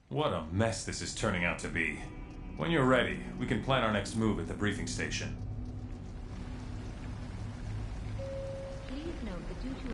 What a mess this is turning out to be. When you're ready, we can plan our next move at the briefing station. Please note that due to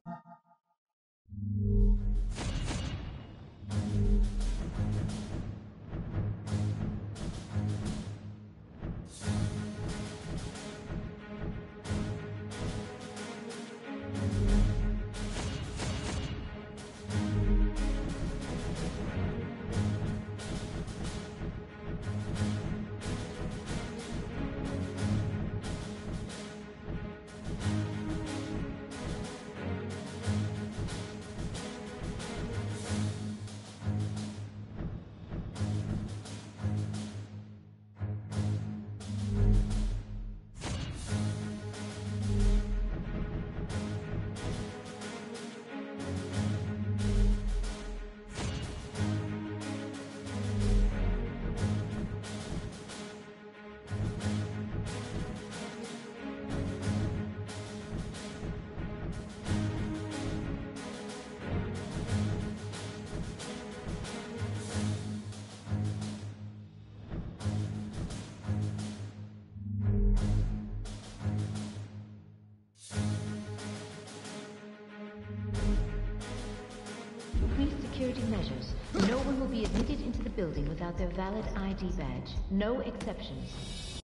security measures, no one will be admitted into the building without their valid ID badge. No exceptions.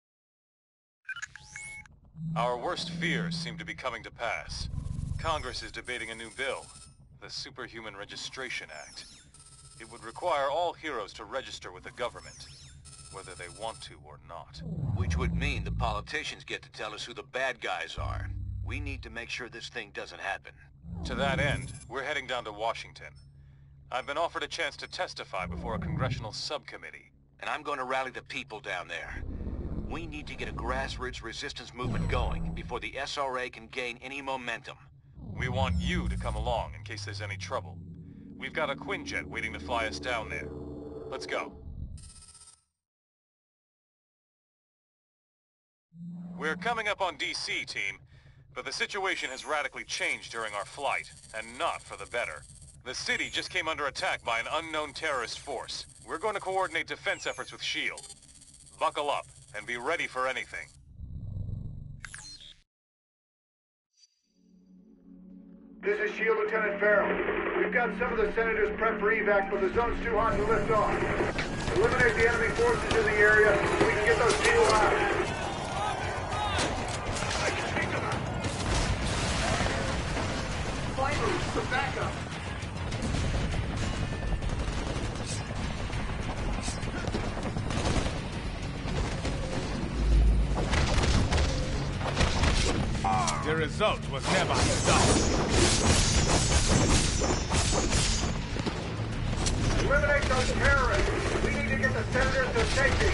Our worst fears seem to be coming to pass. Congress is debating a new bill, the Superhuman Registration Act. It would require all heroes to register with the government, whether they want to or not. Which would mean the politicians get to tell us who the bad guys are. We need to make sure this thing doesn't happen. To that end, we're heading down to Washington. I've been offered a chance to testify before a congressional subcommittee. And I'm going to rally the people down there. We need to get a grassroots resistance movement going before the SRA can gain any momentum. We want you to come along in case there's any trouble. We've got a Quinjet waiting to fly us down there. Let's go. We're coming up on DC, team, but the situation has radically changed during our flight, and not for the better. The city just came under attack by an unknown terrorist force. We're going to coordinate defense efforts with S.H.I.E.L.D. Buckle up and be ready for anything. This is S.H.I.E.L.D. Lieutenant Farrell. We've got some of the senators prepped for evac, but the zone's too hot to lift off. Eliminate the enemy forces in the area so we can get those people out. I can take them out. Flight moves for backup. The result was never done. Eliminate those terrorists! We need to get the senators to safety!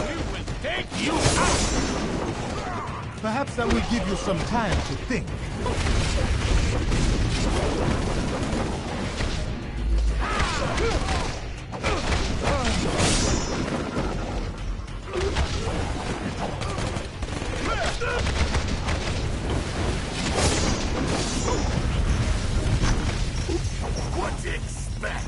We will take you out! Perhaps I will give you some time to think. What to expect?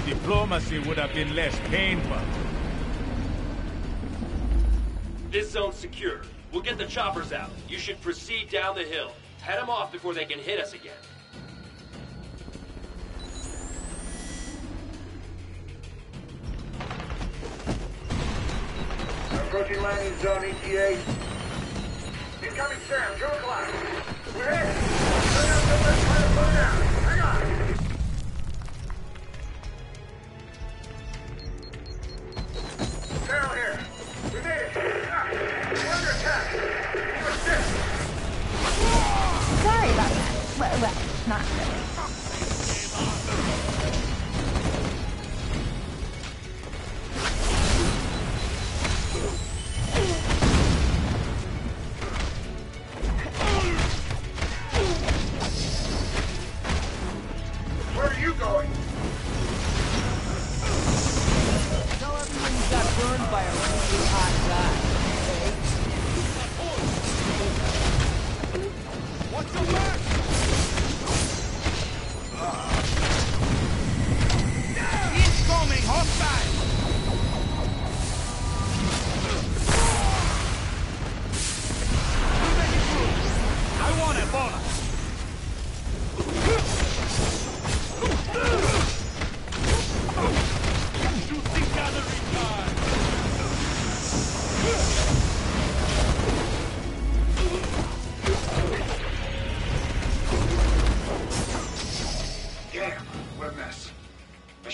Diplomacy would have been less painful. This zone's secure. We'll get the choppers out. You should proceed down the hill. Head them off before they can hit us again. Approaching landing zone ETA. Incoming Sam, 2 o'clock. We're hit! Let's try to slow down. Hang on! Farrell here. We made it. We're under attack. We're sick. Sorry about that. Well, not really.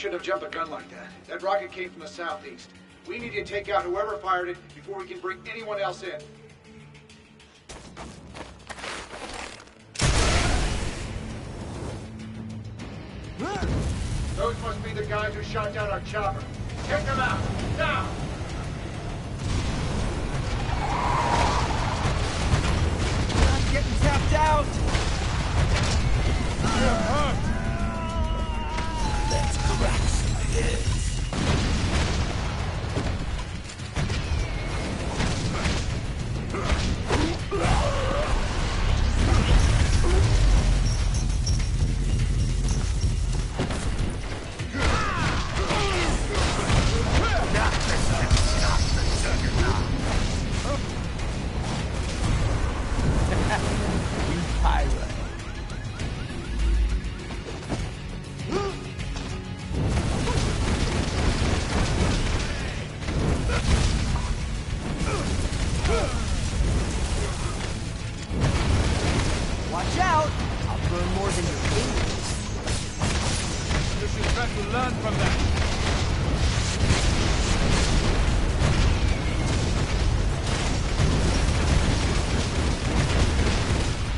shouldn't have jumped a gun like that. That rocket came from the southeast. We need to take out whoever fired it before we can bring anyone else in. Those must be the guys who shot down our chopper. Take them out, now! I'm getting tapped out! Let's crack some heads. Watch out! I'll burn more than your fingers. You should try to learn from that.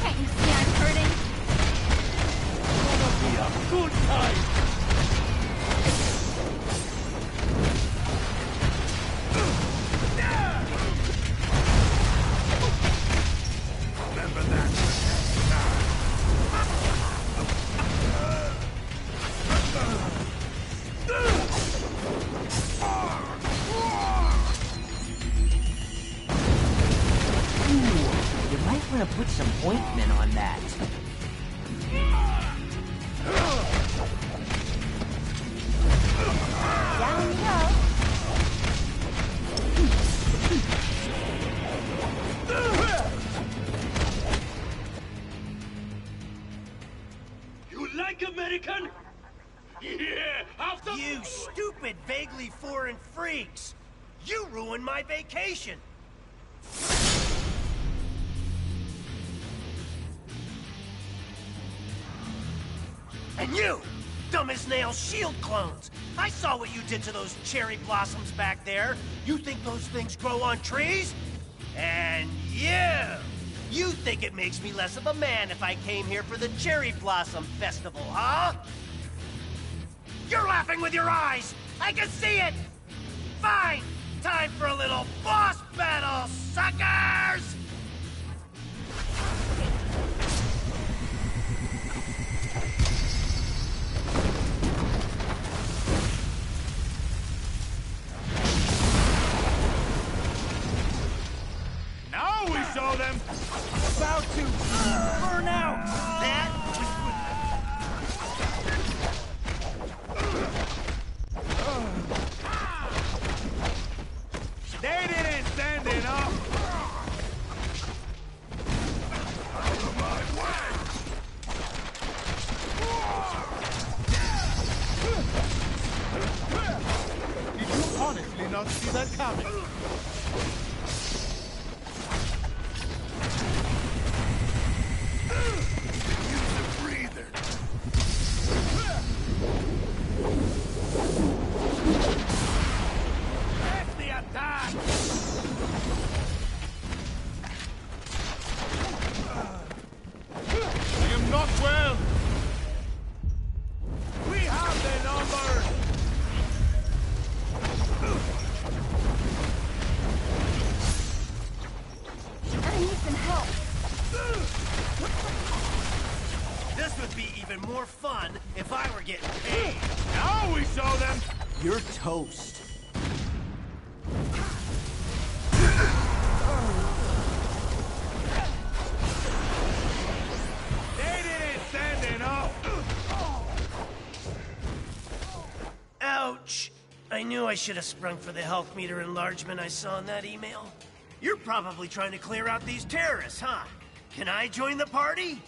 Can't you see I'm hurting? Gonna be a good time. Remember that. Ooh, you might want to put some ointment on that. Down you go. You like American? Yeah, after You stupid, vaguely foreign freaks! You ruined my vacation! And you! Dumb as nails shield clones! I saw what you did to those cherry blossoms back there! You think those things grow on trees? And you think it makes me less of a man if I came here for the Cherry Blossom Festival, huh? You're laughing with your eyes! I can see it! Fine! Time for a little boss battle, suckers! Now we show them. About to burn out! That They didn't stand enough. Did you honestly not see that coming? I am not well. We have their numbers. I need some help. This would be even more fun if I were getting paid. Now we show them. You're toast. They didn't stand enough. Ouch! I knew I should have sprung for the health meter enlargement I saw in that email. You're probably trying to clear out these terrorists, huh? Can I join the party?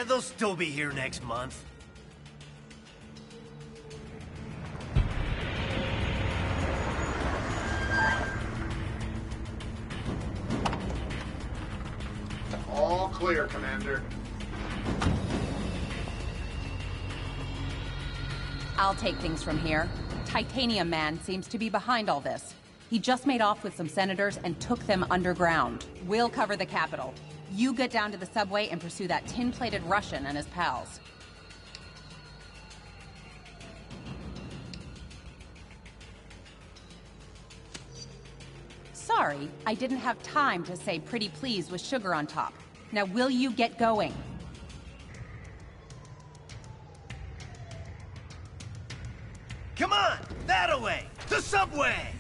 They'll still be here next month. clear, Commander. I'll take things from here. Titanium Man seems to be behind all this. He just made off with some senators and took them underground. We'll cover the Capitol. You get down to the subway and pursue that tin-plated Russian and his pals. Sorry, I didn't have time to say pretty please with sugar on top. Now will you get going? Come on! That-a-way! The subway!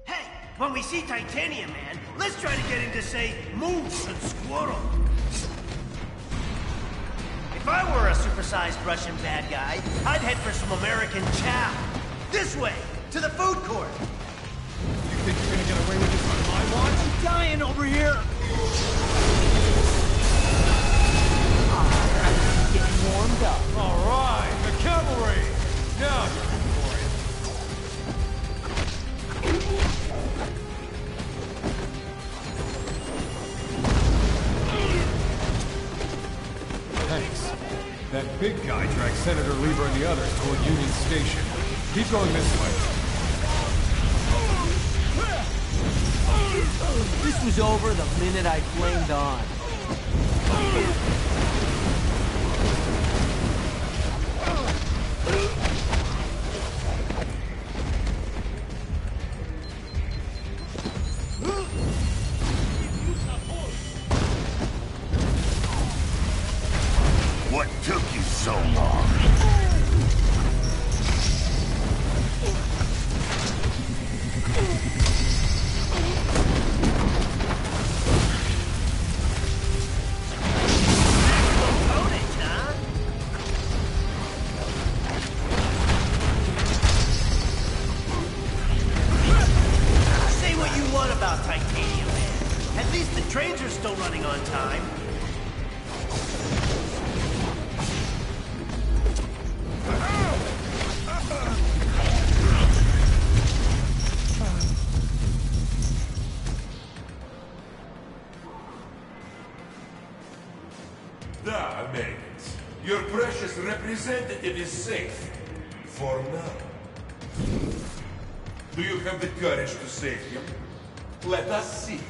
Hey, when we see Titanium Man, let's try to get him to say moose and squirrel. If I were a supersized Russian bad guy, I'd head for some American chow. This way, to the food court. You think you're gonna get away with this on my watch? I'm dying over here! Getting warmed up. All right, the cavalry! Now you're in for it. Thanks. That big guy dragged Senator Lieber and the others toward Union Station. Keep going this way. This was over the minute I flamed on. What took you so long? Say what you want about Titanium Man. At least the trains are still running on time. Da, Americans. Your precious representative is safe. For now. Do you have the courage to save him? Let us see.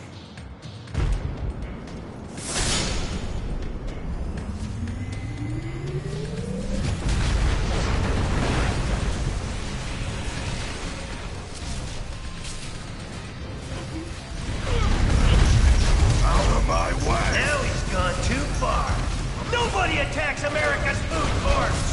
Out of my way! Now he's gone too far. Nobody attacks America's food courts!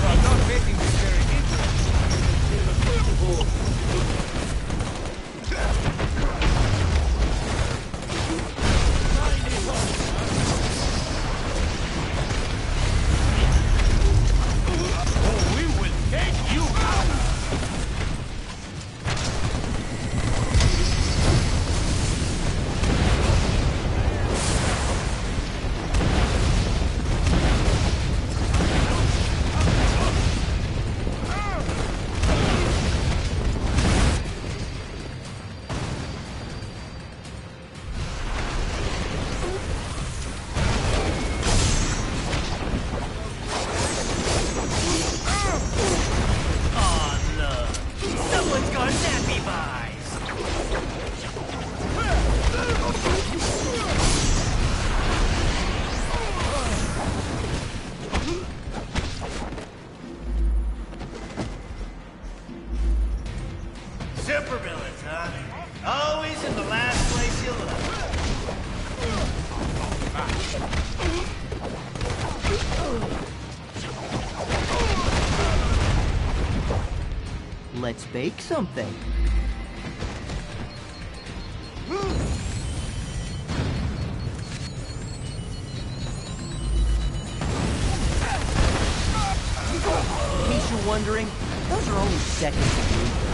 I'm not making this very We will take you out! Aw, look. Someone's got nappy buys. Supervillains, huh? Always in the last place you look. Let's bake something. In case you're wondering, those are only seconds of movement.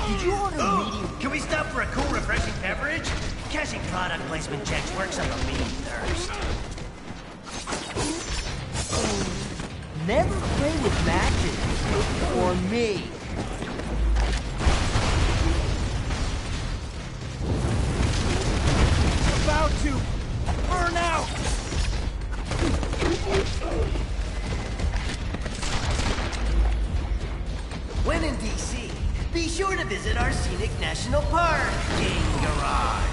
Did you order a medium? Can we stop for a cool, refreshing beverage? Cashing product placement checks works up a mean thirst. Never play with matches. Or me. About to burn out! When in DC, be sure to visit our scenic national park, Game Garage.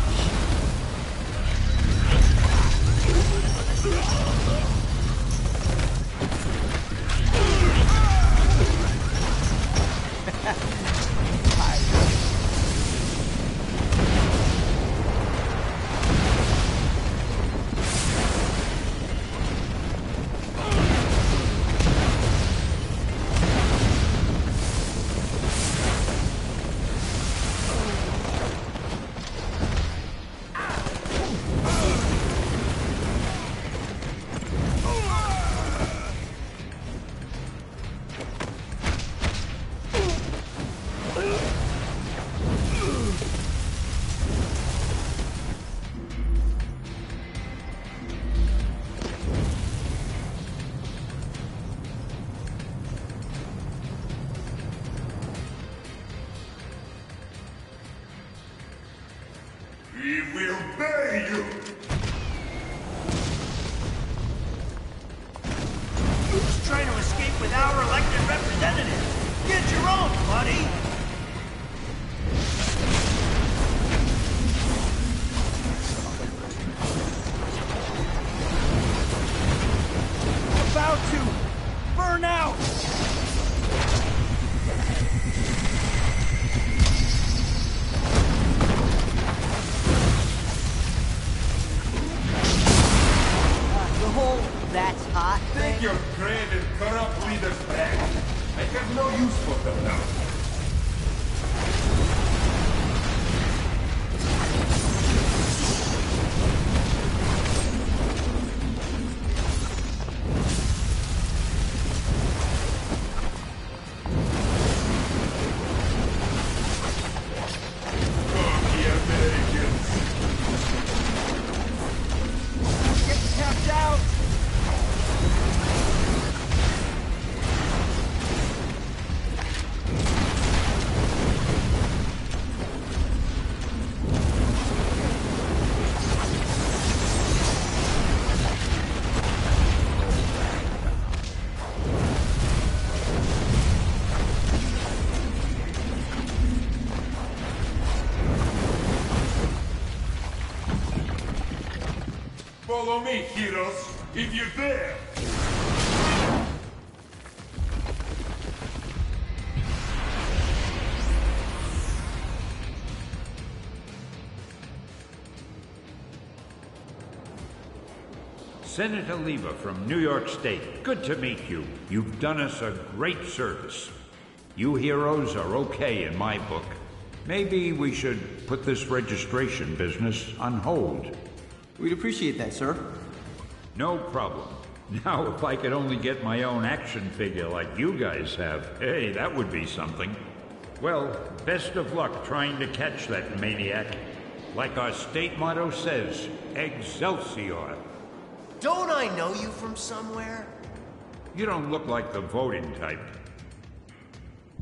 We will bury you! Who's trying to escape with our elected representative? Get your own, buddy! About to burn out! The whole "that's hot" thing. Take your grand and corrupt leaders back. I have no use for them now. Tapped out! Follow me, heroes, if you dare! Senator Lever from New York State. Good to meet you. You've done us a great service. You heroes are okay in my book. Maybe we should put this registration business on hold. We'd appreciate that, sir. No problem. Now, if I could only get my own action figure like you guys have, hey, that would be something. Well, best of luck trying to catch that maniac. Like our state motto says, Excelsior. Don't I know you from somewhere? You don't look like the voting type.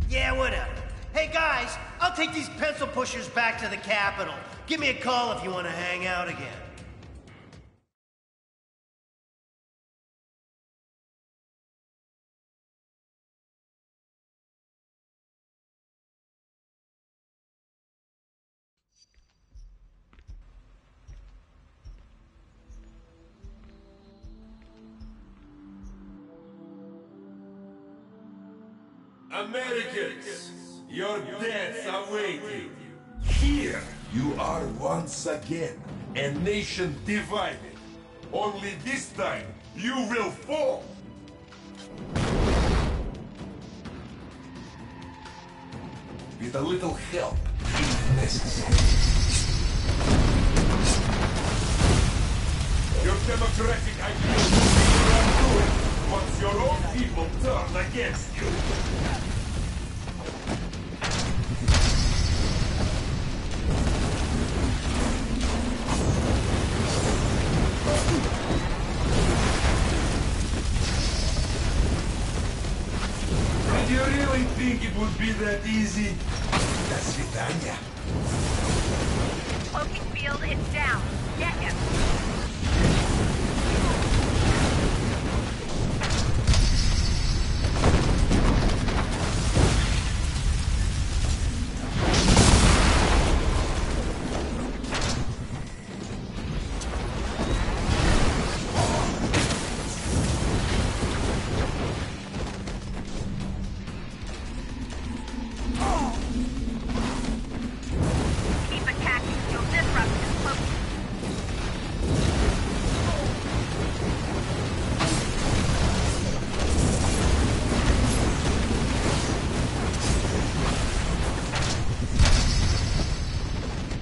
Yeah, whatever. Hey guys, I'll take these pencil pushers back to the Capitol. Give me a call if you want to hang out again. Americans, your deaths await you. Here you are once again, a nation divided. Only this time, you will fall. With a little help, if necessary. Your democratic ideals will be undoing once your own people turn against you. Did you really think it would be that easy? До свидания. Cloaking field is down. Get him.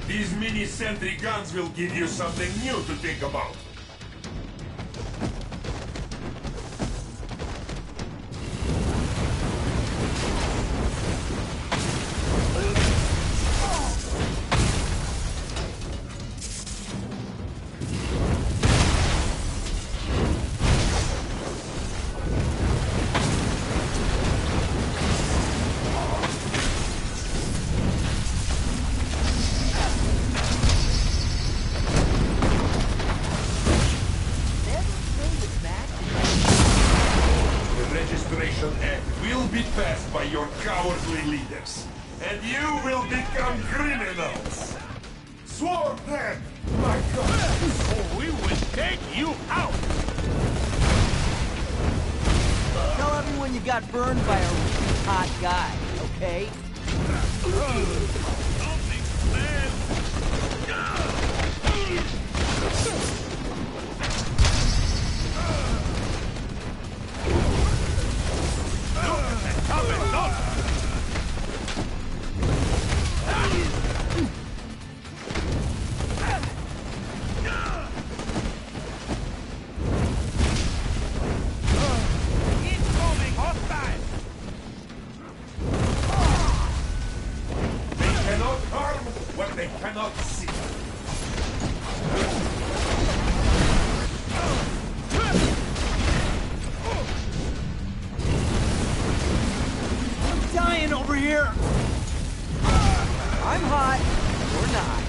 These mini-sentry guns will give you something new to think about. Will be passed by your cowardly leaders, and you will become criminals. Swarm them, my God! Or we will take you out! Tell everyone you got burned by a really hot guy, okay? They cannot see. I'm dying over here! I'm hot, or not.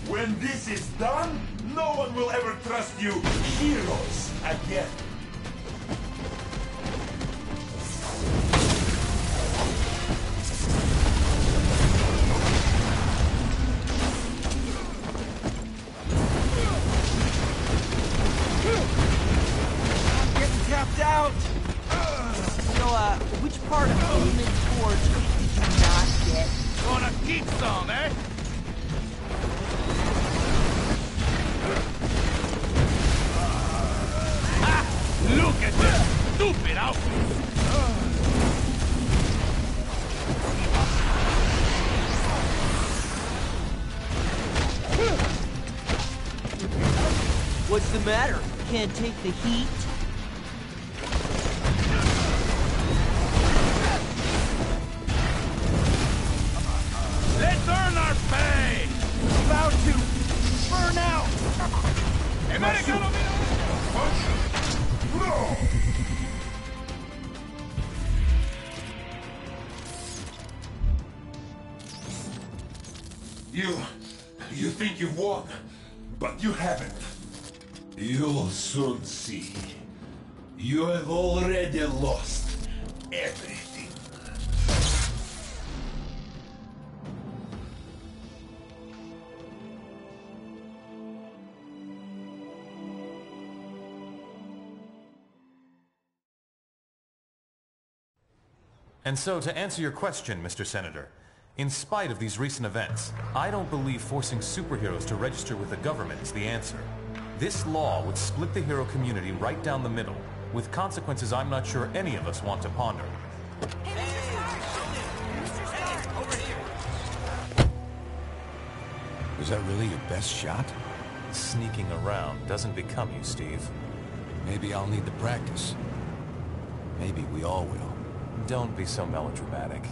When this is done, no one will ever trust you heroes again. I'm getting tapped out! So, which part of Human Forge did you not get? Gonna keep some, eh? Look at this stupid outfit! What's the matter? Can't take the heat? Let's earn our pay! About to burn out! Americano! No! You think you've won, but you haven't. You'll soon see. You have already lost everything. And so, to answer your question, Mr. Senator, in spite of these recent events, I don't believe forcing superheroes to register with the government is the answer. This law would split the hero community right down the middle, with consequences I'm not sure any of us want to ponder. Was that really your best shot? Sneaking around doesn't become you, Steve. Maybe I'll need the practice. Maybe we all will. Don't be so melodramatic.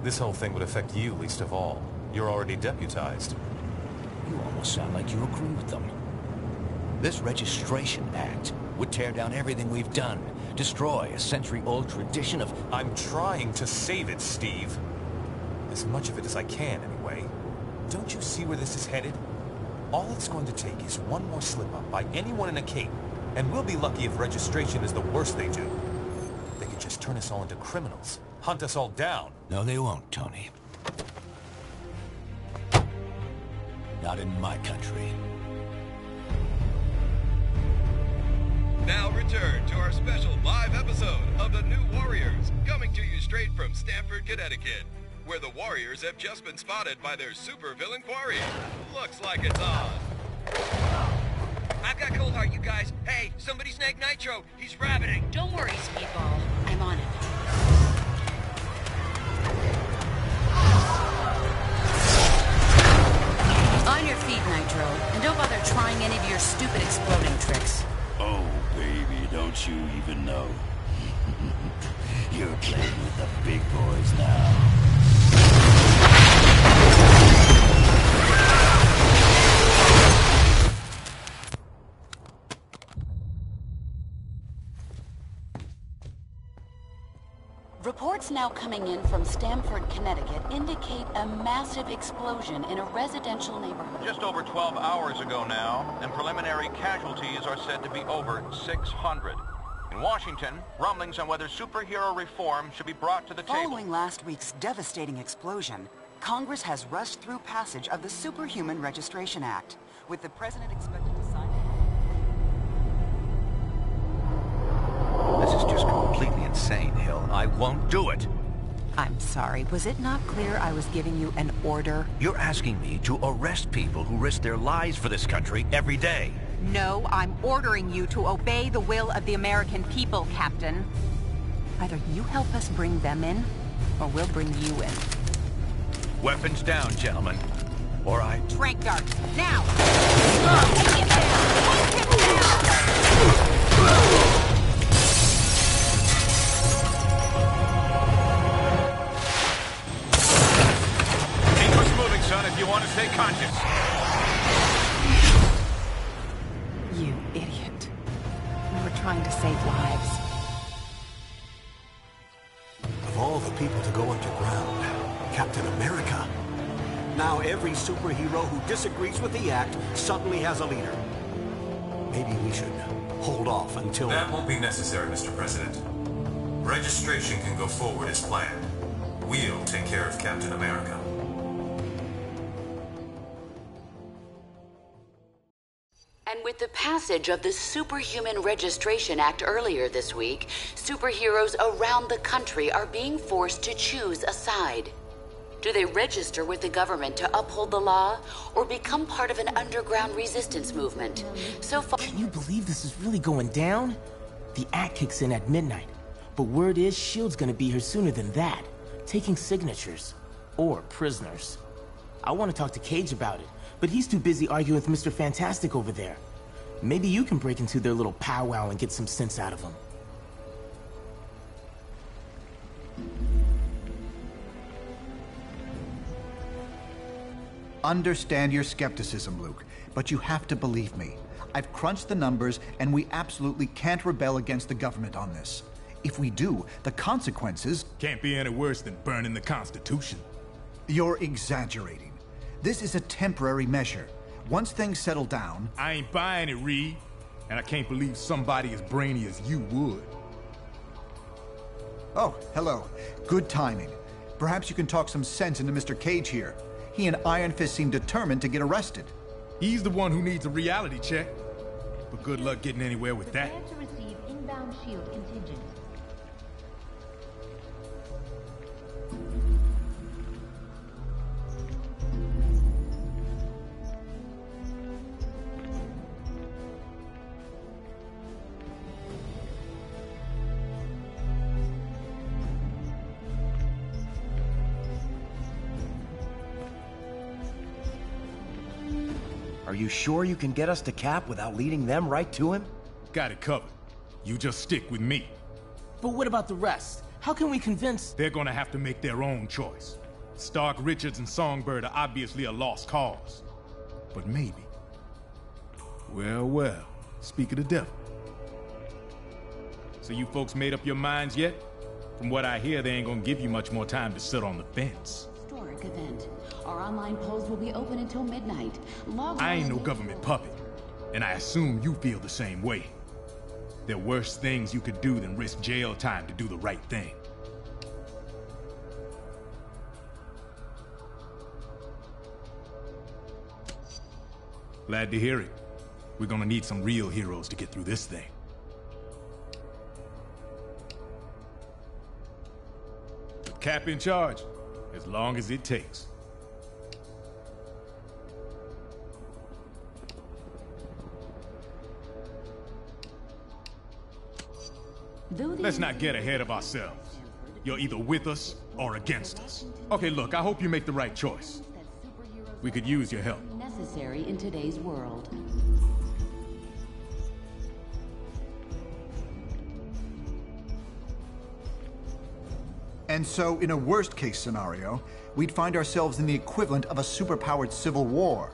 This whole thing would affect you least of all. You're already deputized. You almost sound like you agree with them. This Registration Act would tear down everything we've done, destroy a century-old tradition of... I'm trying to save it, Steve. As much of it as I can, anyway. Don't you see where this is headed? All it's going to take is one more slip-up by anyone in a cape, and we'll be lucky if registration is the worst they do. They could just turn us all into criminals, hunt us all down. No, they won't, Tony. Not in my country. Now return to our special live episode of The New Warriors, coming to you straight from Stamford, Connecticut, where the Warriors have just been spotted by their supervillain quarry. Looks like it's on. I've got cold heart, you guys. Hey, somebody snag Nitro. He's rabbiting. Don't worry, Speedball. I'm on it. On your feet, Nitro. And don't bother trying any of your stupid exploding tricks. Oh, baby, don't you even know? You're playing with the big boys now. Reports now coming in from Stamford, Connecticut indicate a massive explosion in a residential neighborhood. Just over 12 hours ago now, and preliminary casualties are said to be over 600. In Washington, rumblings on whether superhero reform should be brought to the table. Following last week's devastating explosion, Congress has rushed through passage of the Superhuman Registration Act, with the president expected to sign it. This is just completely insane, Hill. I won't do it. I'm sorry, was it not clear I was giving you an order? You're asking me to arrest people who risk their lives for this country every day. No, I'm ordering you to obey the will of the American people, Captain. Either you help us bring them in, or we'll bring you in. Weapons down, gentlemen. Or I... Trank darts, now! Take him down! Take him down! If you want to stay conscious. You idiot. We were trying to save lives. Of all the people to go underground, Captain America. Now every superhero who disagrees with the act suddenly has a leader. Maybe we should hold off until... That won't be necessary, Mr. President. Registration can go forward as planned. We'll take care of Captain America. And with the passage of the Superhuman Registration Act earlier this week, superheroes around the country are being forced to choose a side. Do they register with the government to uphold the law, or become part of an underground resistance movement? So far... Can you believe this is really going down? The act kicks in at midnight, but word is S.H.I.E.L.D's gonna be here sooner than that, taking signatures. Or prisoners. I want to talk to Cage about it, but he's too busy arguing with Mr. Fantastic over there. Maybe you can break into their little powwow and get some sense out of them. Understand your skepticism, Luke, but you have to believe me. I've crunched the numbers, and we absolutely can't rebel against the government on this. If we do, the consequences... Can't be any worse than burning the Constitution. You're exaggerating. This is a temporary measure. Once things settle down... I ain't buying it, Reed. And I can't believe somebody as brainy as you would. Oh, hello. Good timing. Perhaps you can talk some sense into Mr. Cage here. He and Iron Fist seem determined to get arrested. He's the one who needs a reality check. But good luck getting anywhere with that. Prepare to receive inbound shield contingent. Are you sure you can get us to Cap without leading them right to him? Got it covered. You just stick with me. But what about the rest? How can we convince... They're gonna have to make their own choice. Stark, Richards, and Songbird are obviously a lost cause. But maybe. Well, speak of the devil. So you folks made up your minds yet? From what I hear, they ain't gonna give you much more time to sit on the fence. Historic event. Our online polls will be open until midnight. I ain't no government puppet, and I assume you feel the same way. There are worse things you could do than risk jail time to do the right thing. Glad to hear it. We're gonna need some real heroes to get through this thing. With Cap in charge, as long as it takes. Let's not get ahead of ourselves. You're either with us or against us. Okay, look, I hope you make the right choice. We could use your help. Necessary in today's world. And so, in a worst-case scenario, we'd find ourselves in the equivalent of a superpowered civil war.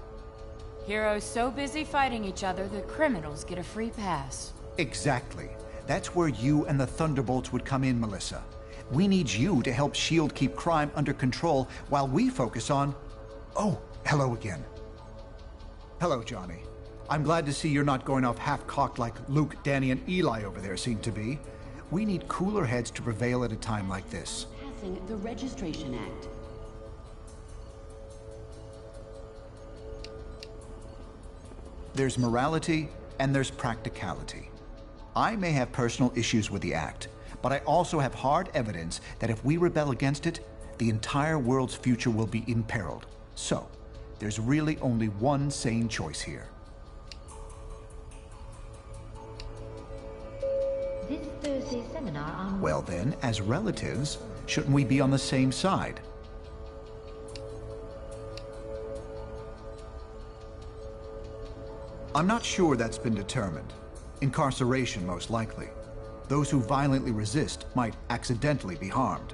Heroes so busy fighting each other that criminals get a free pass. Exactly. That's where you and the Thunderbolts would come in, Melissa. We need you to help S.H.I.E.L.D. keep crime under control while we focus on... Oh, hello again. Hello, Johnny. I'm glad to see you're not going off half-cocked like Luke, Danny, and Eli over there seem to be. We need cooler heads to prevail at a time like this. Passing the Registration Act. There's morality and there's practicality. I may have personal issues with the act, but I also have hard evidence that if we rebel against it, the entire world's future will be imperiled. So, there's really only one sane choice here. This Thursday seminar on... Well then, as relatives, shouldn't we be on the same side? I'm not sure that's been determined. Incarceration, most likely. Those who violently resist might accidentally be harmed.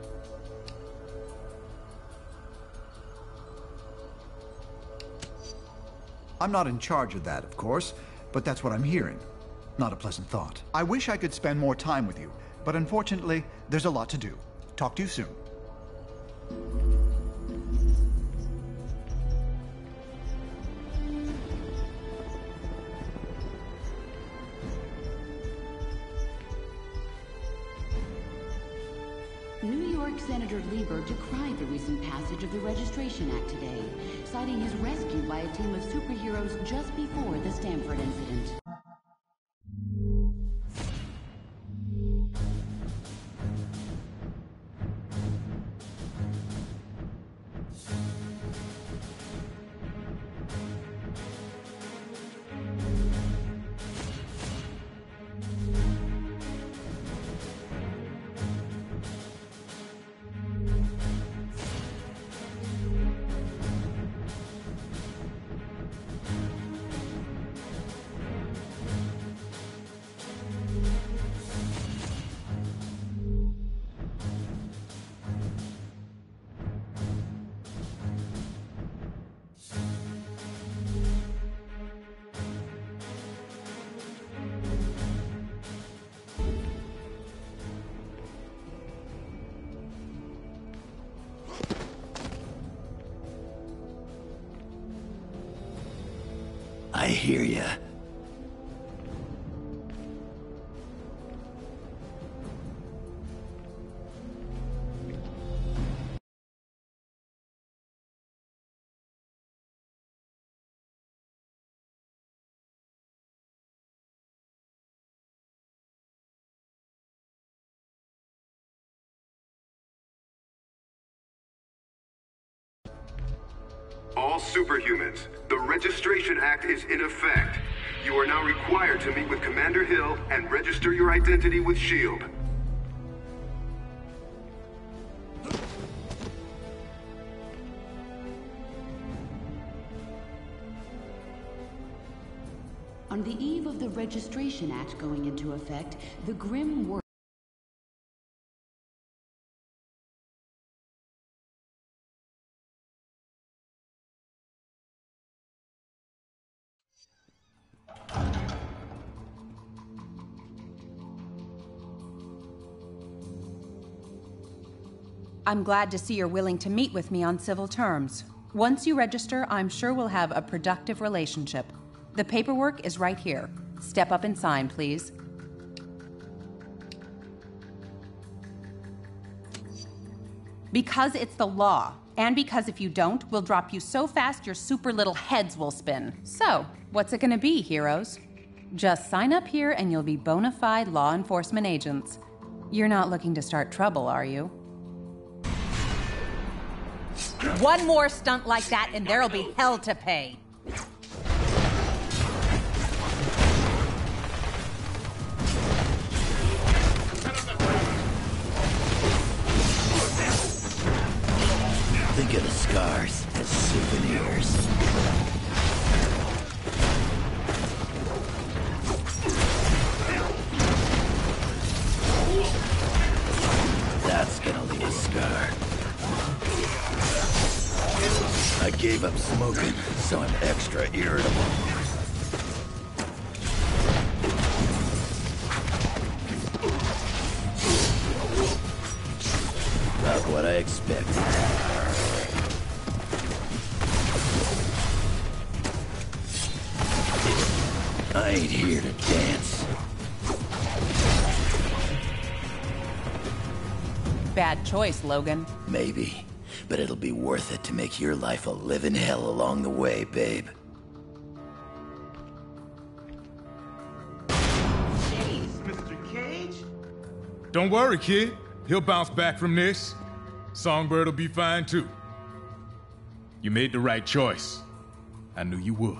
I'm not in charge of that, of course, but that's what I'm hearing. Not a pleasant thought. I wish I could spend more time with you, but unfortunately, there's a lot to do. Talk to you soon. New York Senator Lieber decried the recent passage of the Registration Act today, citing his rescue by a team of superheroes just before the Stanford incident. I hear ya. All superhumans, the Registration Act is in effect. You are now required to meet with Commander Hill and register your identity with S.H.I.E.L.D. On the eve of the Registration Act going into effect, the grim world. I'm glad to see you're willing to meet with me on civil terms. Once you register, I'm sure we'll have a productive relationship. The paperwork is right here. Step up and sign, please. Because it's the law, and because if you don't, we'll drop you so fast your super little heads will spin. So, what's it gonna be, heroes? Just sign up here and you'll be bona fide law enforcement agents. You're not looking to start trouble, are you? One more stunt like that and there'll be hell to pay. Think of the scars as souvenirs. That's gonna leave a scar. I gave up smoking, so I'm extra irritable. Not what I expected. I ain't here to dance. Bad choice, Logan. Maybe, but it'll be worth it to make your life a living hell along the way, babe. Jeez, Mr. Cage? Don't worry, kid. He'll bounce back from this. Songbird will be fine, too. You made the right choice. I knew you would.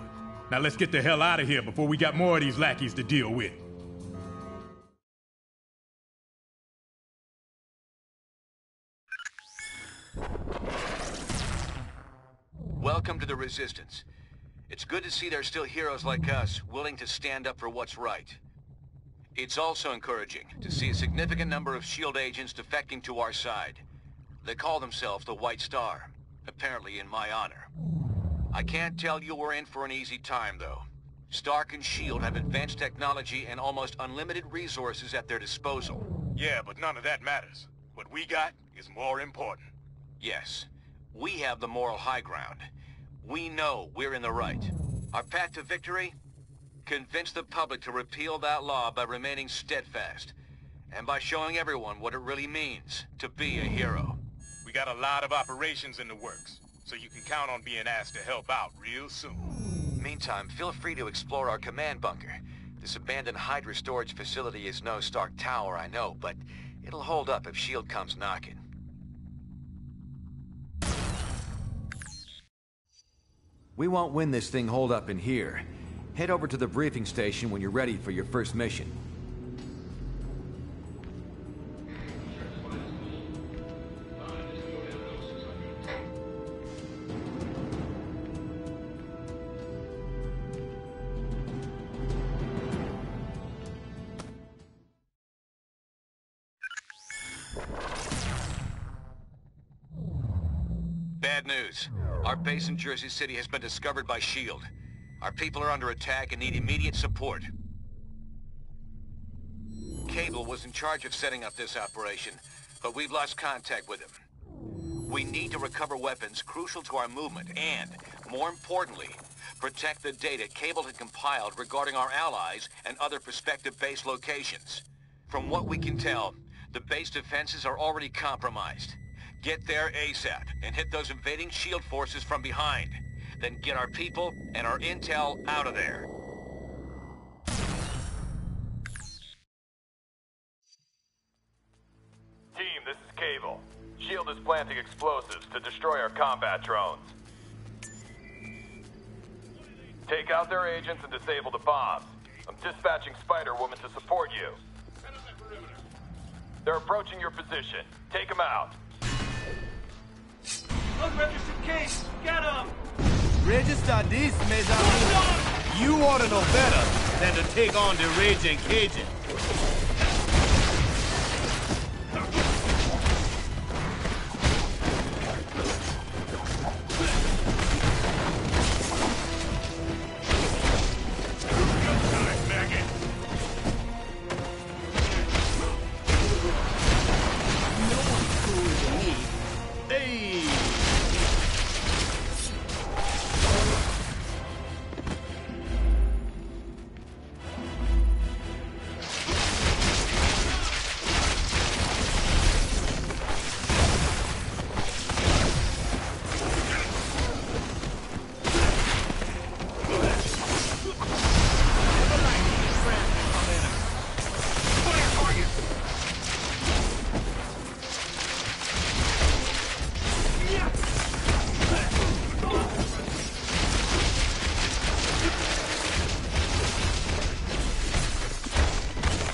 Now let's get the hell out of here before we got more of these lackeys to deal with. Welcome to the Resistance. It's good to see there's still heroes like us willing to stand up for what's right. It's also encouraging to see a significant number of S.H.I.E.L.D. agents defecting to our side. They call themselves the White Star, apparently in my honor. I can't tell you we're in for an easy time, though. Stark and S.H.I.E.L.D. have advanced technology and almost unlimited resources at their disposal. Yeah, but none of that matters. What we got is more important. Yes, we have the moral high ground. We know we're in the right. Our path to victory? Convince the public to repeal that law by remaining steadfast, and by showing everyone what it really means to be a hero. We got a lot of operations in the works, so you can count on being asked to help out real soon. Meantime, feel free to explore our command bunker. This abandoned Hydra storage facility is no Stark Tower, I know, but it'll hold up if S.H.I.E.L.D. comes knocking. We won't win this thing holed up in here. Head over to the briefing station when you're ready for your first mission. Bad news. Our base in Jersey City has been discovered by S.H.I.E.L.D. Our people are under attack and need immediate support. Cable was in charge of setting up this operation, but we've lost contact with him. We need to recover weapons crucial to our movement and, more importantly, protect the data Cable had compiled regarding our allies and other prospective base locations. From what we can tell, the base defenses are already compromised. Get there ASAP and hit those invading S.H.I.E.L.D. forces from behind. Then get our people and our intel out of there. Team, this is Cable. S.H.I.E.L.D. is planting explosives to destroy our combat drones. Take out their agents and disable the bombs. I'm dispatching Spider-Woman to support you. They're approaching your position. Take them out. Unregistered case! Get him! Register this, mes amis. You ought to know better than to take on the Raging Cajun.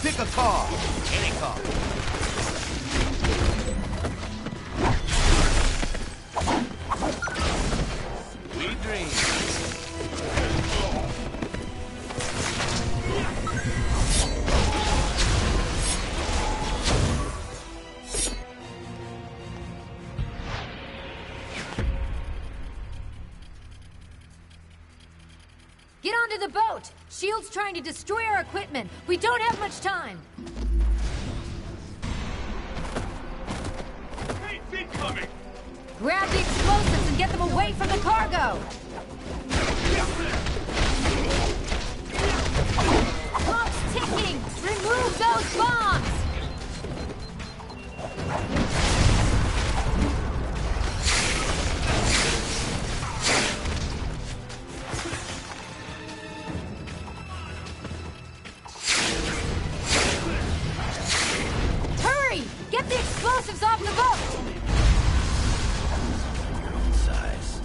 Pick a car. Any car. Sweet dreams. Get onto the boat! S.H.I.E.L.D's trying to destroy our equipment. We don't have much time. Hey, incoming! Grab the explosives and get them away from the cargo! Clock's ticking! Remove those bombs! Hurry! Get the explosives off the boat! Your own size.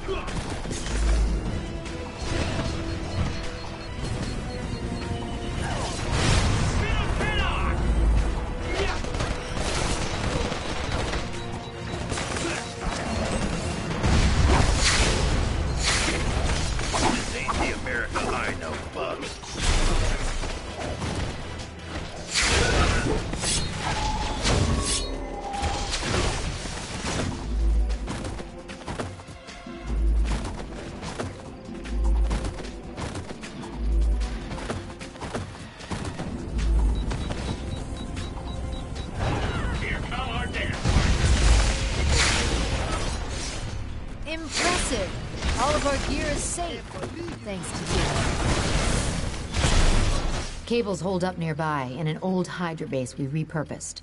This ain't the America I know, Bugs. Here come our dance. Impressive! All of our gear is safe, thanks to you. Cables hold up nearby in an old Hydra base we repurposed.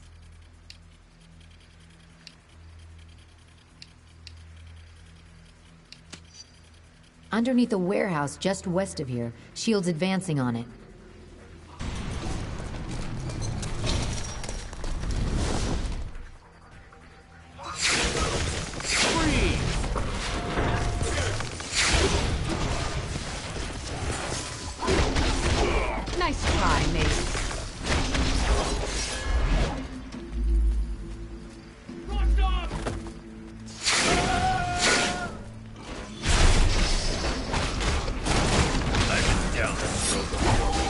Underneath a warehouse just west of here, S.H.I.E.L.D's advancing on it. Nice try, mate. I've been down this road before.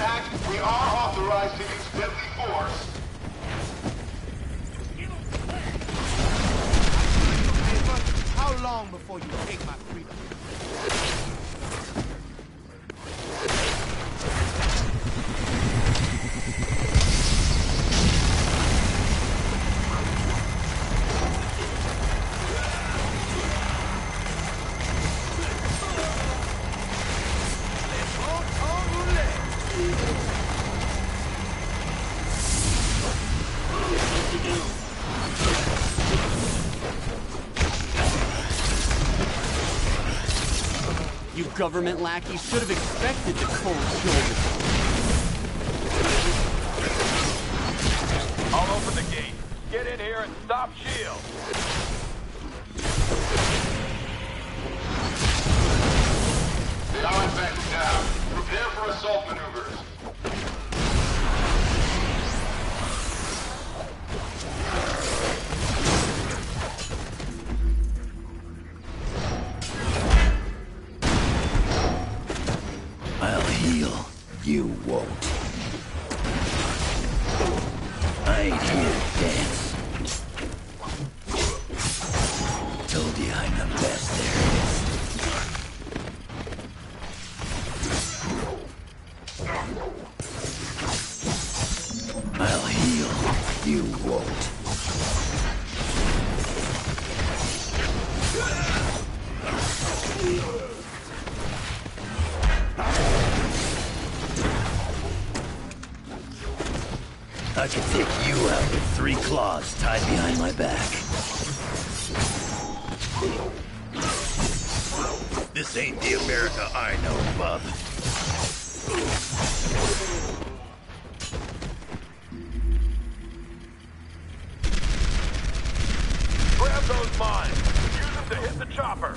Act, we are authorized to use deadly force. How long before you take my freedom? You government lackeys should have expected the cold shoulder. I'll open the gate. Get in here and stop Shield. The artifact is down. Prepare for assault maneuvers. I'll heal. You won't. I ain't here to dance. Told you I'm the best there is. I'll heal. You won't. I can take you out with 3 claws tied behind my back. This ain't the America I know, bub. Grab those mines. Use them to hit the chopper.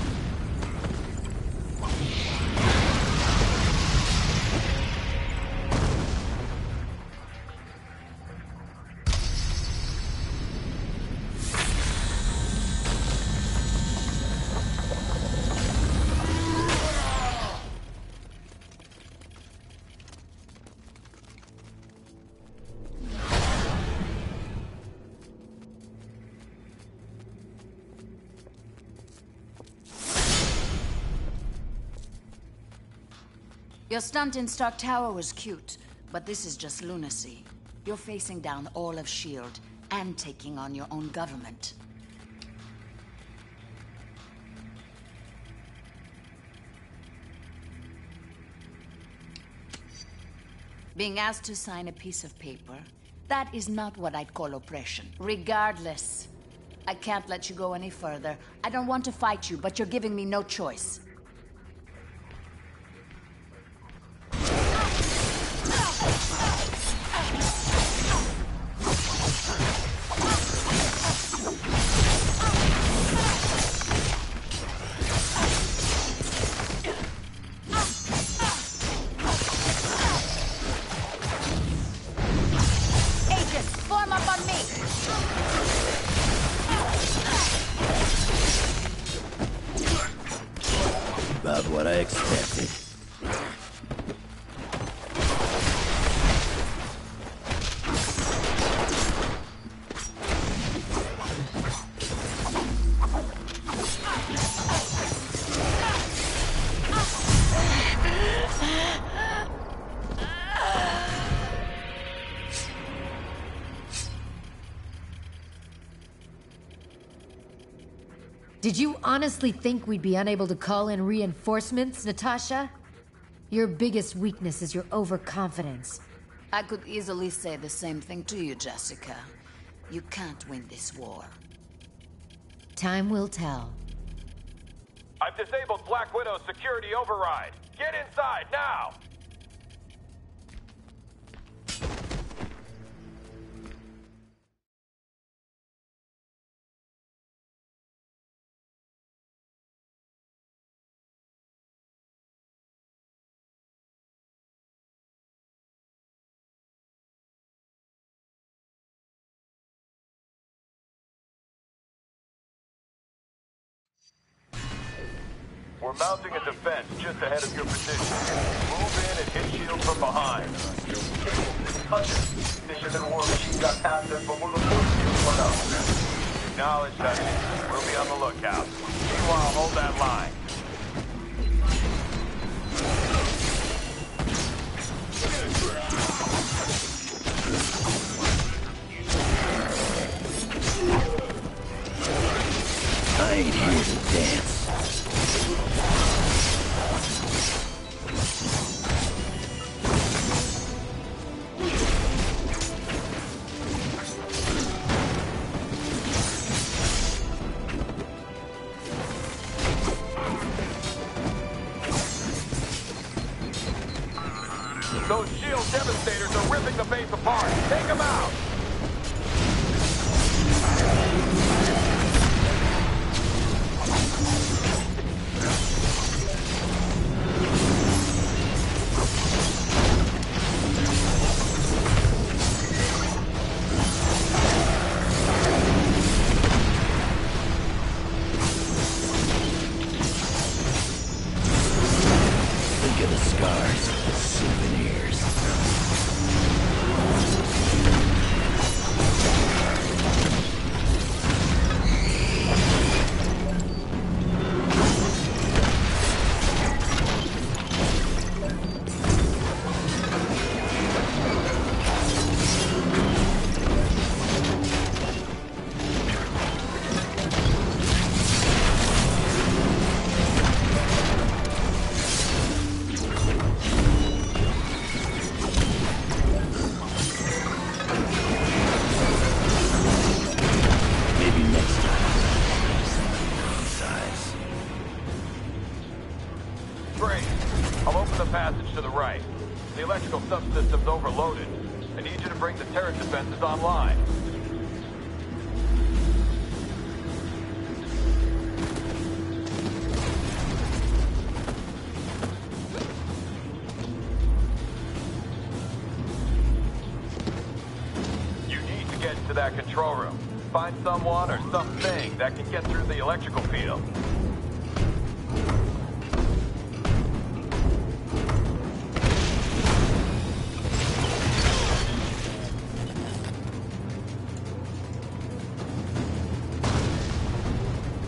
Your stunt in Stark Tower was cute, but this is just lunacy. You're facing down all of S.H.I.E.L.D. and taking on your own government. Being asked to sign a piece of paper, that is not what I'd call oppression. Regardless, I can't let you go any further. I don't want to fight you, but you're giving me no choice. About what I expected. Did you honestly think we'd be unable to call in reinforcements, Natasha? Your biggest weakness is your overconfidence. I could easily say the same thing to you, Jessica. You can't win this war. Time will tell. I've disabled Black Widow's security override. Get inside, now! We're mounting a defense just ahead of your position. Move in and hit shield from behind. Hunter, Bishop and War Machine got past us, but we'll look forward to you one up. Acknowledged, Hutchins. We'll be on the lookout. Meanwhile, hold that line. I ain't here to dance. Those shield devastators are ripping the base apart. Take them out! Think of the scars, souvenirs. Maybe next time. Size. Great. I'll open the passage to the right. The electrical subsystem's overloaded. I need you to bring the turret defenses online. You need to get into that control room. Find someone or something that can get through the electrical field.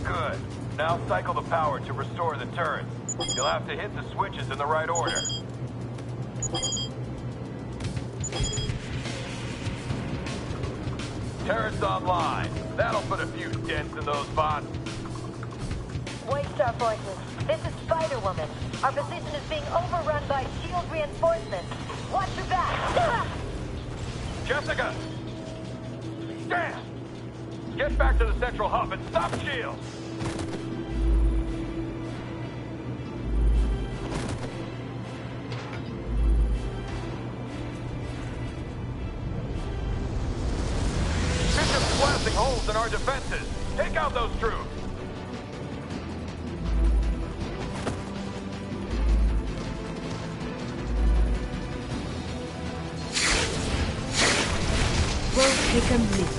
Good. Now cycle the power to restore the turrets. You'll have to hit the switches in the right order. Turrets online. That'll put a few dents in those bots. Waystar Forces, this is Spider-Woman. Our position is being overrun by shield reinforcements. Watch your back! Jessica! Damn! Get back to the central hub and stop shield! Bishop's blasting holes in our defenses. Take out those troops. Won't take a minute.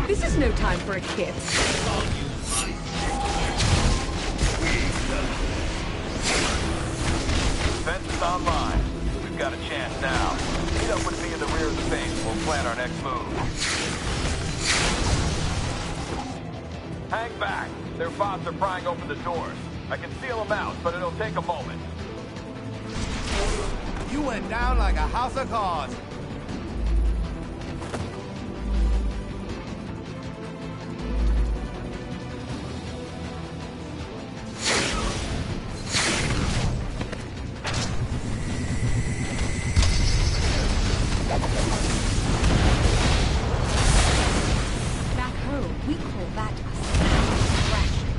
This is no time for a kiss. Defense is online. We've got a chance now. Meet up with me in the rear of the base. We'll plan our next move. Hang back. Their bots are prying open the doors. I can seal them out, but it'll take a moment. You went down like a house of cards. Back home, we call that a thrashing.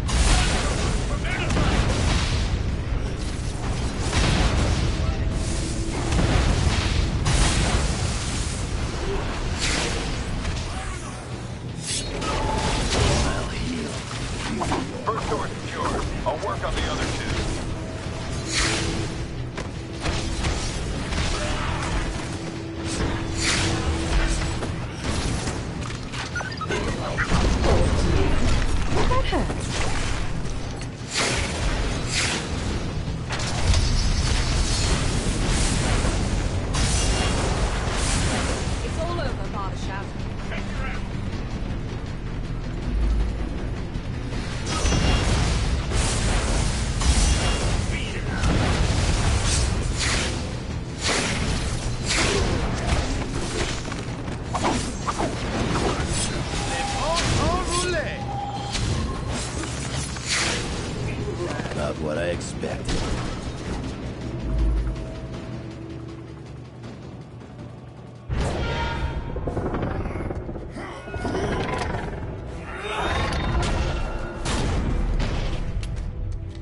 about what I expected.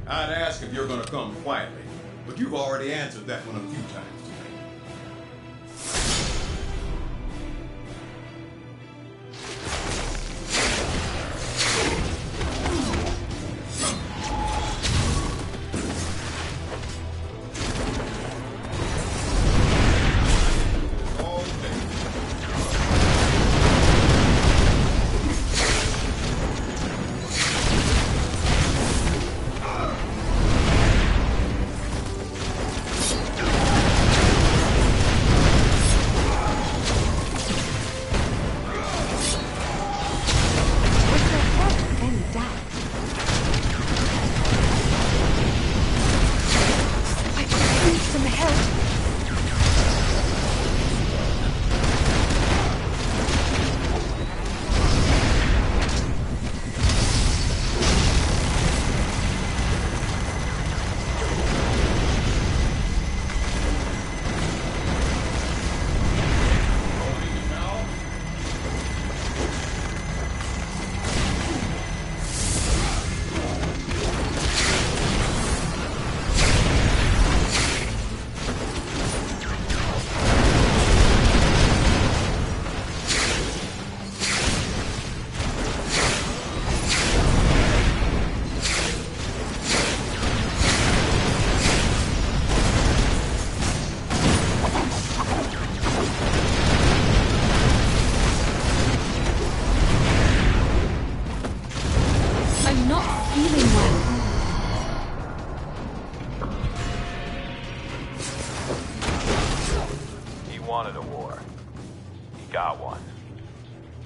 I'd ask if you're gonna come quietly, but you've already answered that one a few times.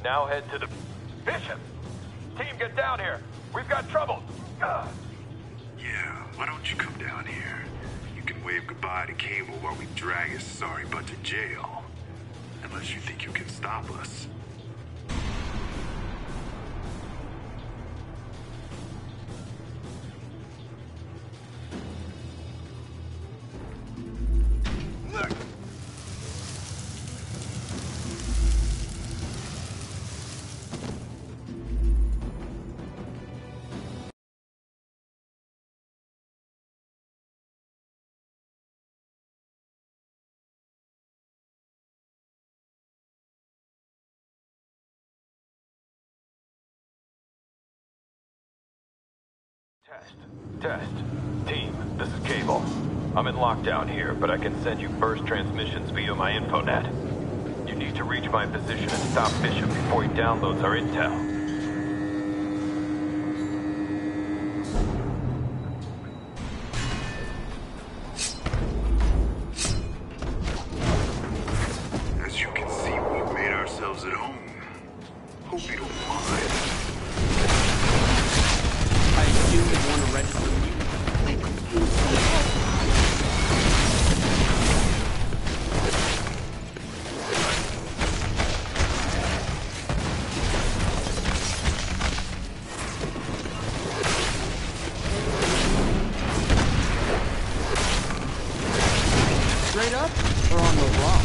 Now head to the... Bishop! Team, get down here! We've got trouble! Yeah, why don't you come down here? You can wave goodbye to Cable while we drag his sorry butt to jail. Unless you think you can stop us. Test. Team, this is Cable. I'm in lockdown here, but I can send you burst transmissions via my infonet. You need to reach my position and stop Bishop before he downloads our intel. As you can see, we've made ourselves at home. Hope you don't mind. I assume you want to register me. Straight up or on the rock?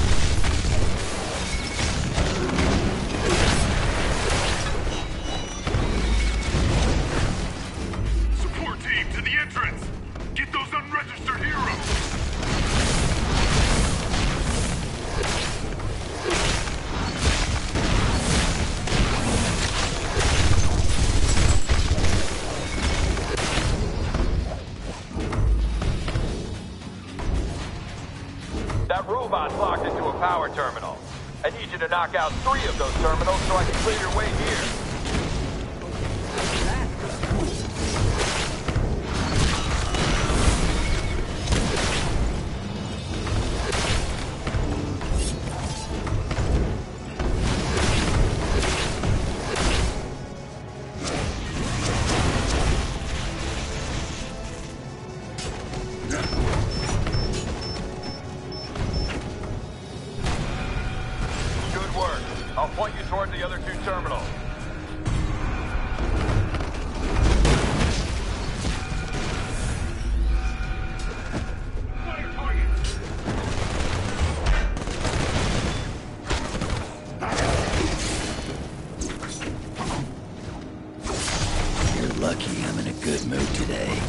Support team to the entrance! Get those unregistered heroes! That robot's locked into a power terminal. I need you to knock out 3 of those terminals so I can clear your way here. I'll point you toward the other 2 terminals. lucky I'm in a good mood today.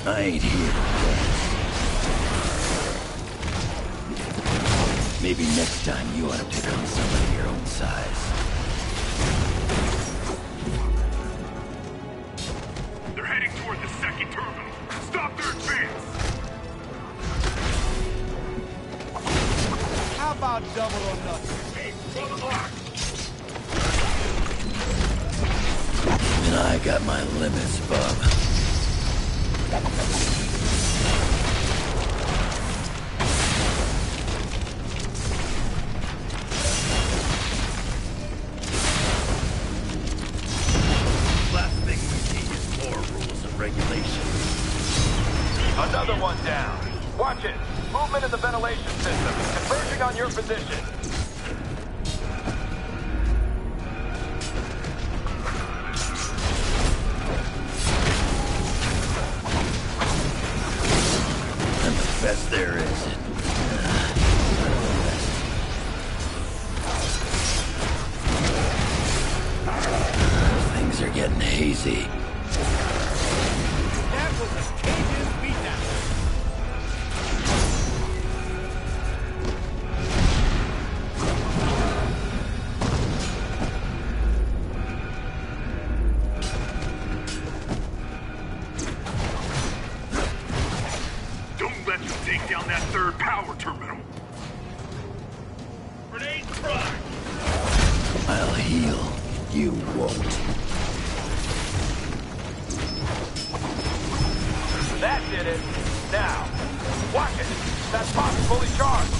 I ain't here to dance. Maybe next time you ought to pick on somebody your own size. They're heading toward the second terminal. Stop their advance! How about double or nothing? Hey, on the block! And I got my limits, bub. Last thing we need is more rules and regulations. Another one down. Watch it. Movement in the ventilation system. Converging on your position. I'm the best there is. Things are getting hazy. That was a Cajun beatdown. Don't let them take down that third power terminal. Grenade prime! I'll heal. You won't. That did it. Now, watch it. That box fully charged.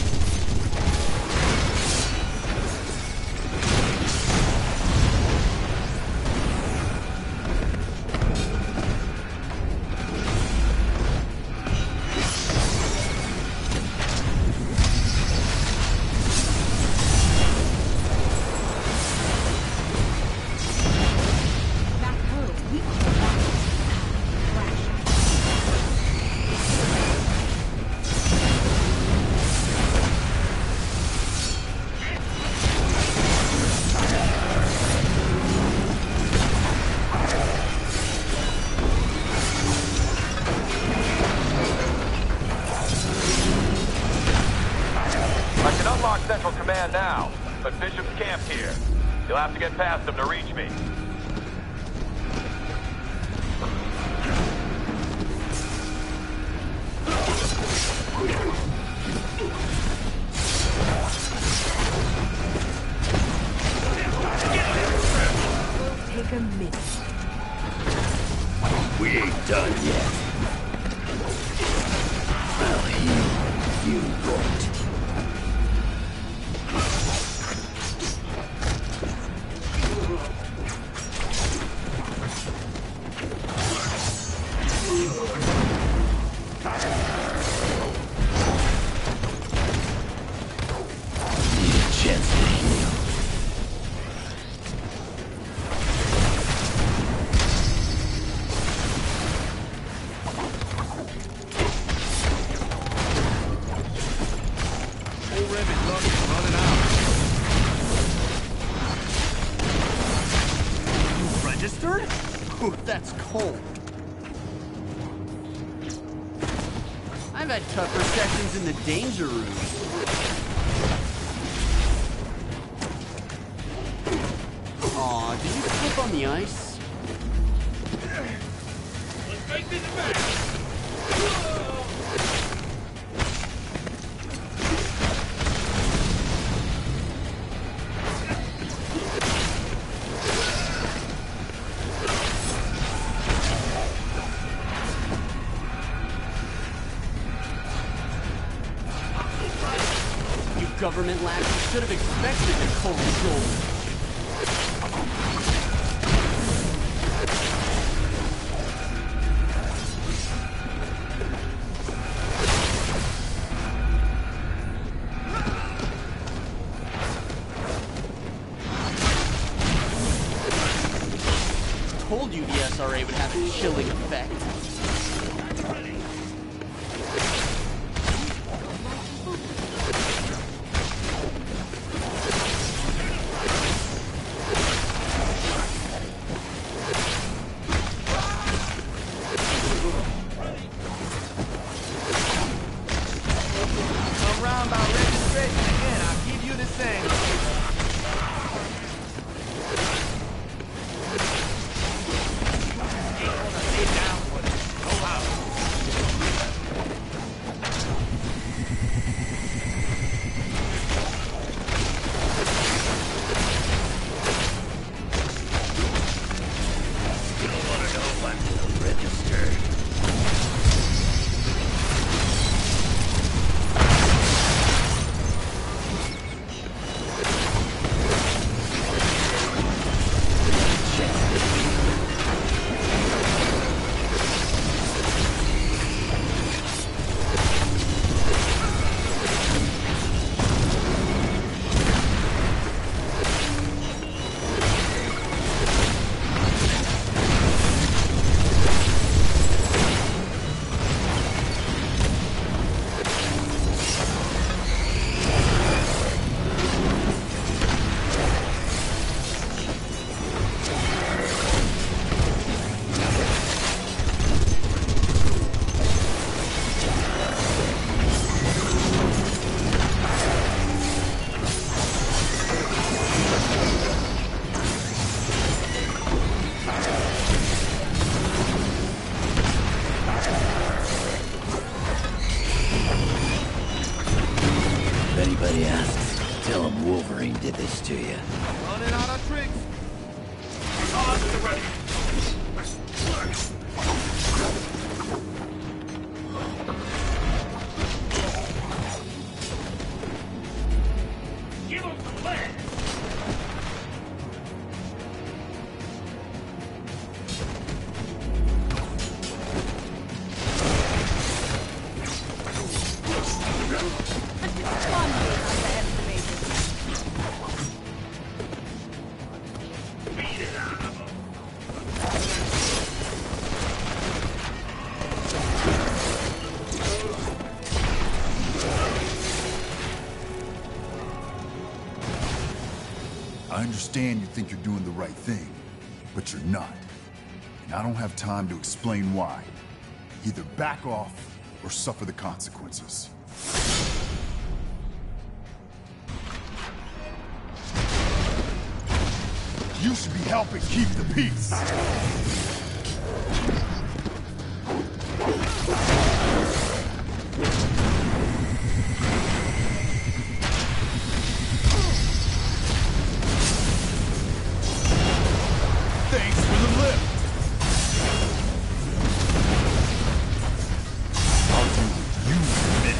Back home, we call that crash. I can unlock Central Command now, but Bishop's camped here. You'll have to get past him to reach me. Take a minute. We ain't done yet. I'll heal. You won't. Need a chance to heal. Old Remy luck is running out. You registered? Ooh, that's cold. I've had tougher sessions in the danger room. Aw, did you slip on the ice? Let's make this back! You government lads should have expected the cold shoulder. Told you the SRA would have a chilling effect. anybody asks, tell him Wolverine did this to you. Running out of tricks. On to the ready. Give him some lead. I understand you think you're doing the right thing, but you're not. And I don't have time to explain why. Either back off or suffer the consequences. You should be helping keep the peace. Thanks for the lift. I'll do what you admit.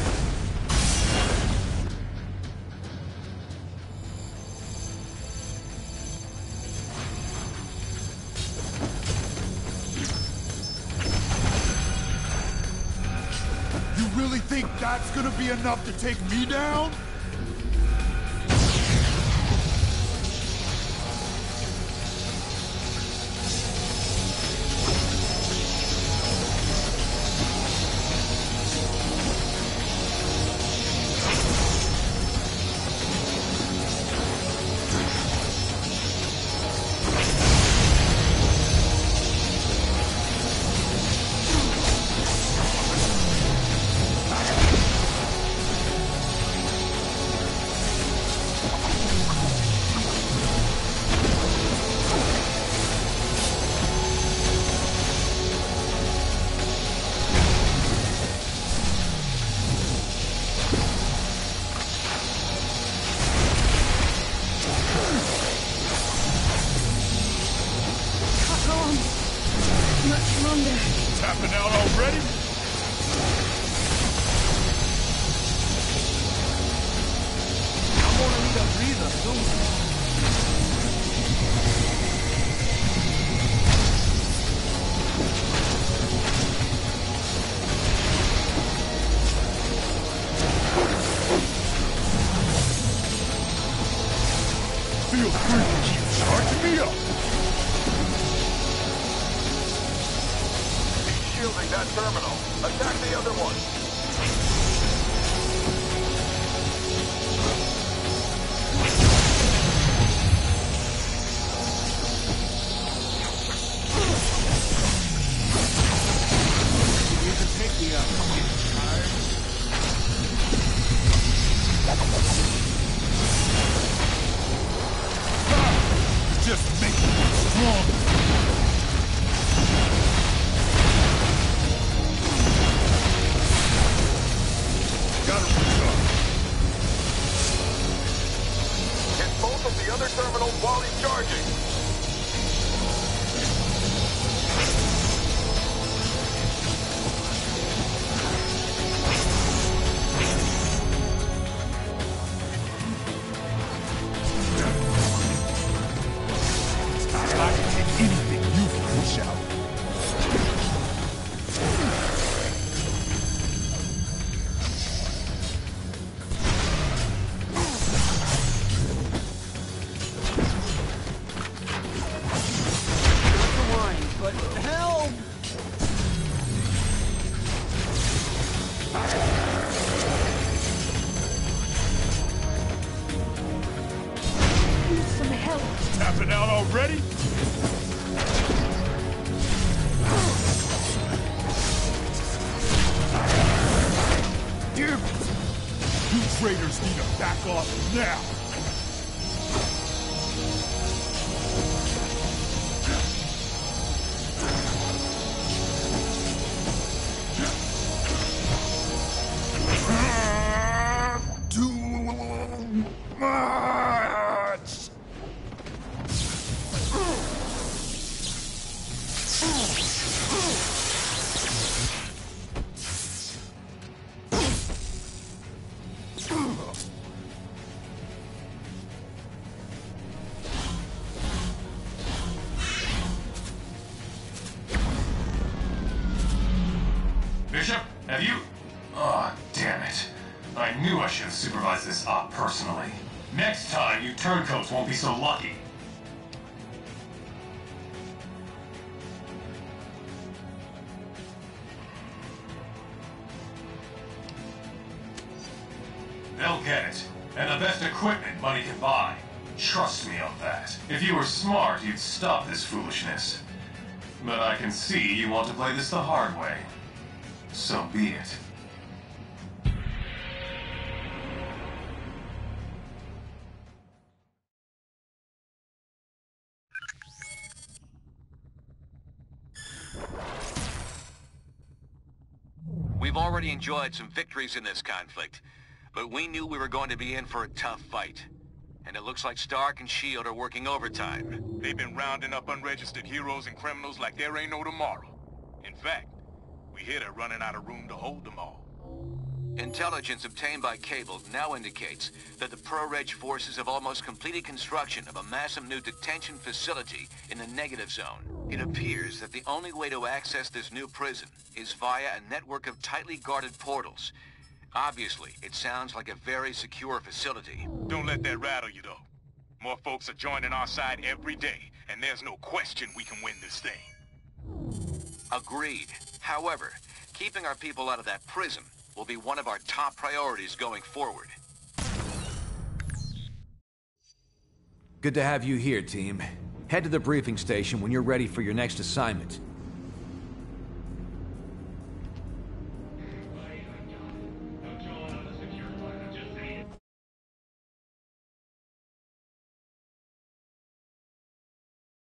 You really think that's gonna be enough to take me down? Tapping out already? I'm gonna need a breather soon. Feel free to keep charging me up. Shielding that terminal. Attack the other one. You can pick me up. Tired? Just making me stronger. Gotta recharge. Hit both of the other terminals while he's charging. I can take anything you can push out. But help! Need some help. Tapping out already? Damn it! You traitors need to back off now! much! Bishop, have you... Oh, damn it. I knew I should have supervised this op personally. Next time, you turncoats won't be so lucky. They'll get it. And the best equipment money can buy. Trust me on that. If you were smart, you'd stop this foolishness. But I can see you want to play this the hard way. So be it. We've already enjoyed some victories in this conflict, but we knew we were going to be in for a tough fight. And it looks like Stark and S.H.I.E.L.D. are working overtime. They've been rounding up unregistered heroes and criminals like there ain't no tomorrow. In fact, we hear they're running out of room to hold them all. Intelligence obtained by Cable now indicates that the Pro-Reg forces have almost completed construction of a massive new detention facility in the negative zone. It appears that the only way to access this new prison is via a network of tightly guarded portals. Obviously, it sounds like a very secure facility. Don't let that rattle you, though. More folks are joining our side every day, and there's no question we can win this thing. Agreed. However, keeping our people out of that prison will be one of our top priorities going forward. Good to have you here, team. Head to the briefing station when you're ready for your next assignment.